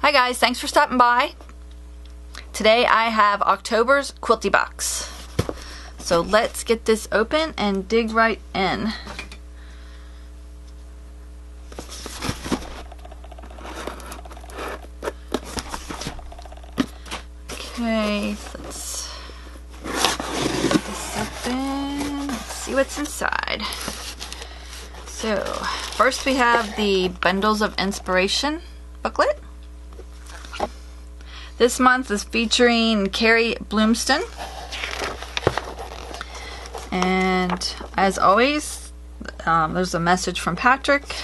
Hi guys, thanks for stopping by. Today I have October's Quilty Box. So let's get this open and dig right in. Okay, let's get this open. Let's see what's inside. So, first we have the Bundles of Inspiration booklet. This month is featuring Carrie Bloomston. And as always, there's a message from Patrick.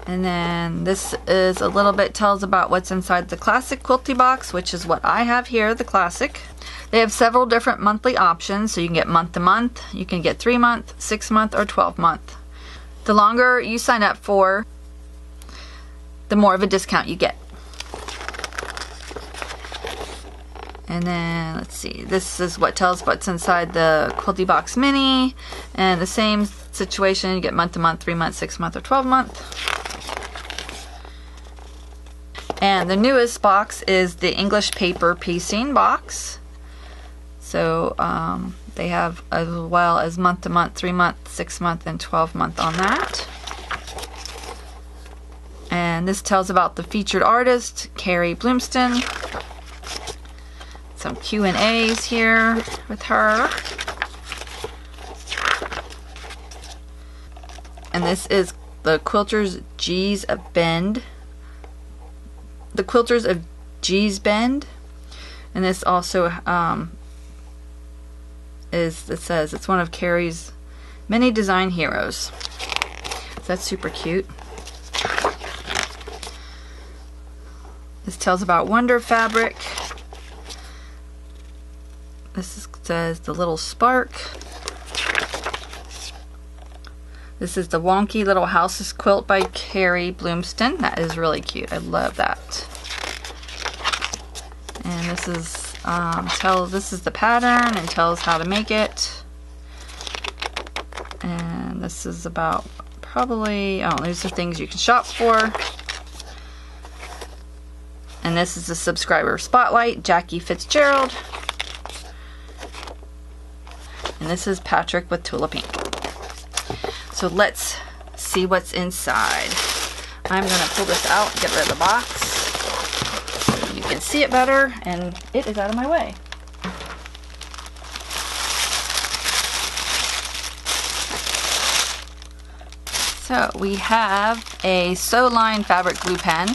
And then this is a little bit tells about what's inside the classic Quilty Box, which is what I have here, the classic. They have several different monthly options, so you can get month to month, you can get 3 month, 6 month, or 12 month. The longer you sign up for, the more of a discount you get. And then, let's see, this is what tells what's inside the Quilty Box Mini. And the same situation, you get month to month, 3 month, 6 month, or 12 month. And the newest box is the English paper piecing box. So they have as well as month to month, 3 month, 6 month, and 12 month on that. And this tells about the featured artist, Carrie Bloomston. Some Q&As here with her. And this is the Quilters G's of Bend. The Quilters of G's Bend. And this also it says it's one of Carrie's many design heroes. So that's super cute. This tells about Wonder Fabric. This says the Little Spark. This is the Wonky Little Houses Quilt by Carrie Bloomston. That is really cute. I love that. And this is this is the pattern and tells how to make it. And this is about probably these are things you can shop for. And this is the subscriber spotlight, Jackie Fitzgerald. And this is Patrick with Tulip Ink. So let's see what's inside. I'm going to pull this out, get rid of the box, so you can see it better, and it is out of my way. So we have a Sew Line fabric glue pen.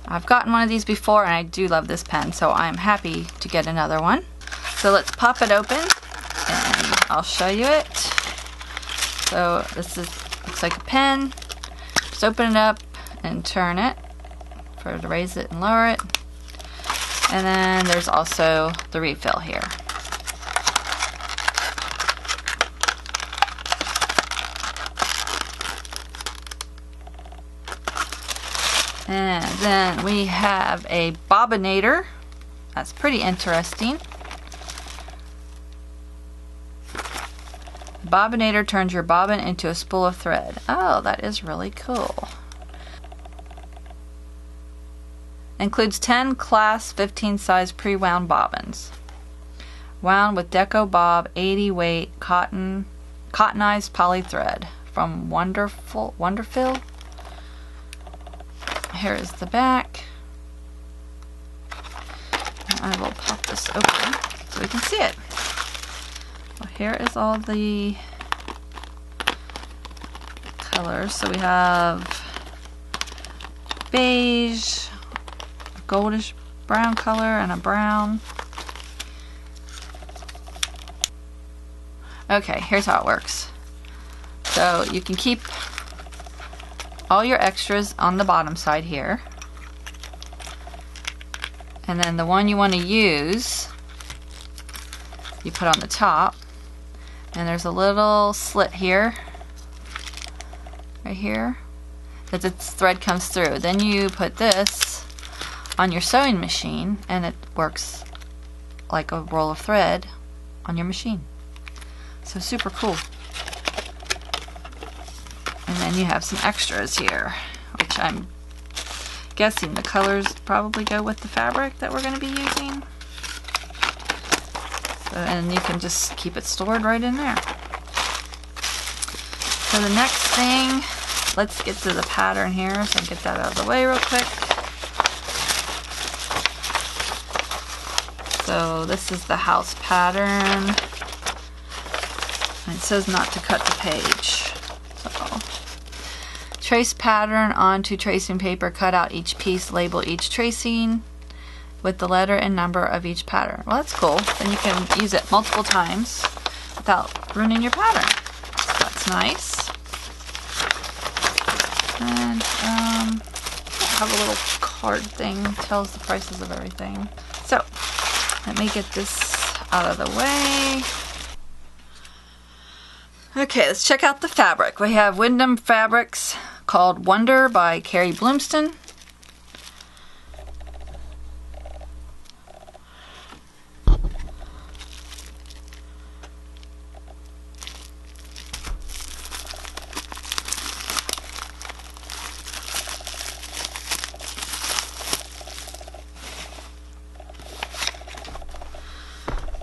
I've gotten one of these before, and I do love this pen, so I'm happy to get another one. So let's pop it open. And I'll show you it. So this looks like a pen. Just open it up and turn it to raise it and lower it. And then there's also the refill here. And then we have a bobbinator. That's pretty interesting. Bobbinator turns your bobbin into a spool of thread. Oh, that is really cool. Includes 10 class 15 size pre-wound bobbins. Wound with Deco Bob 80 weight cottonized poly thread from Wonderfill. Here is the back. I will pop this open so we can see it. Well, here is all the colors. So we have beige, a goldish brown color, and a brown. Okay, here's how it works. So you can keep all your extras on the bottom side here. And then the one you want to use, you put on the top. And there's a little slit here, right here, that the thread comes through. Then you put this on your sewing machine and it works like a roll of thread on your machine. So super cool. And then you have some extras here, which I'm guessing the colors probably go with the fabric that we're going to be using. So, and you can just keep it stored right in there. So the next thing, let's get to the pattern here, so I'll get that out of the way real quick. So this is the house pattern. And it says not to cut the page. So, trace pattern onto tracing paper, cut out each piece, label each tracing with the letter and number of each pattern. Well, that's cool. Then you can use it multiple times without ruining your pattern. So that's nice. And I have a little card thing that tells the prices of everything. So let me get this out of the way. Okay, let's check out the fabric. We have Wyndham Fabrics called Wonder by Carrie Bloomston.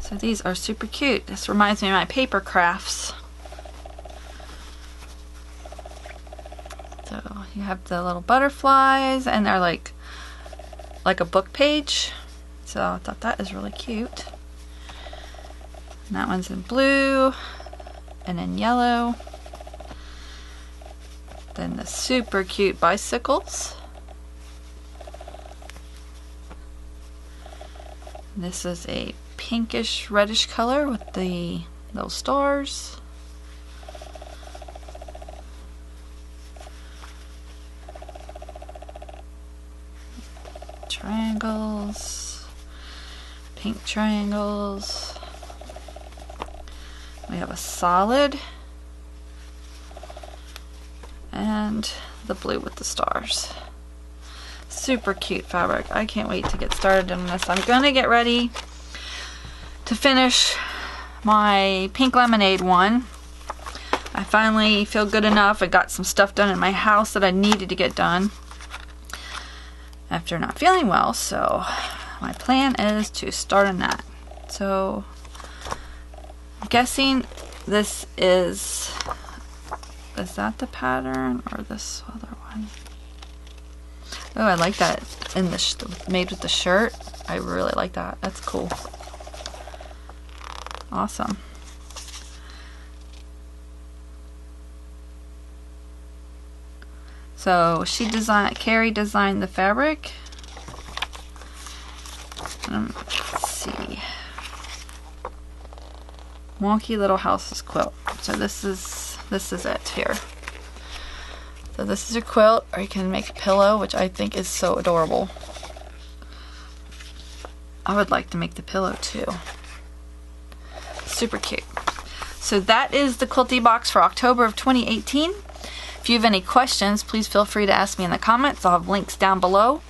So these are super cute. This reminds me of my paper crafts. So you have the little butterflies, and they're like a book page. So I thought that is really cute. And that one's in blue and in yellow. Then the super cute bicycles. This is a pinkish reddish color with the little stars. Triangles, pink triangles. We have a solid and the blue with the stars. Super cute fabric. I can't wait to get started on this. I'm gonna get ready to finish my pink lemonade one. I finally feel good enough. I got some stuff done in my house that I needed to get done after not feeling well, so my plan is to start on that. So I'm guessing this is that the pattern or this other one? Oh, I like that in the made with the shirt. I really like that. That's cool. Awesome. So Carrie designed the fabric. Let's see. Wonky Little Houses quilt. So this is it here. So this is your quilt, or you can make a pillow, which I think is so adorable. I would like to make the pillow too. Super cute. So that is the Quilty Box for October of 2018. If you have any questions, please feel free to ask me in the comments. I'll have links down below.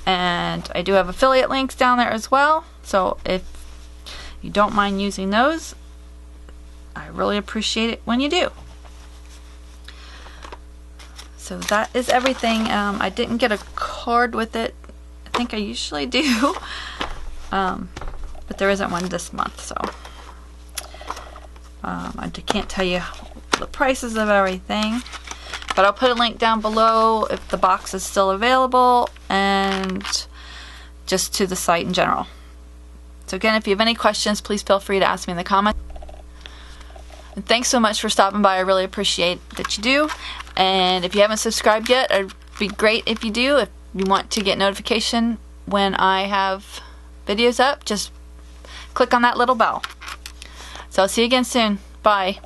And I do have affiliate links down there as well. So if you don't mind using those, I really appreciate it when you do. So that is everything. I didn't get a card with it. I think I usually do. But there isn't one this month, so I can't tell you the prices of everything. But I'll put a link down below if the box is still available, and just to the site in general. So again, if you have any questions, please feel free to ask me in the comments. And thanks so much for stopping by. I really appreciate that you do. And if you haven't subscribed yet, it'd be great if you do. If you want to get notification when I have videos up, just click on that little bell. So I'll see you again soon. Bye.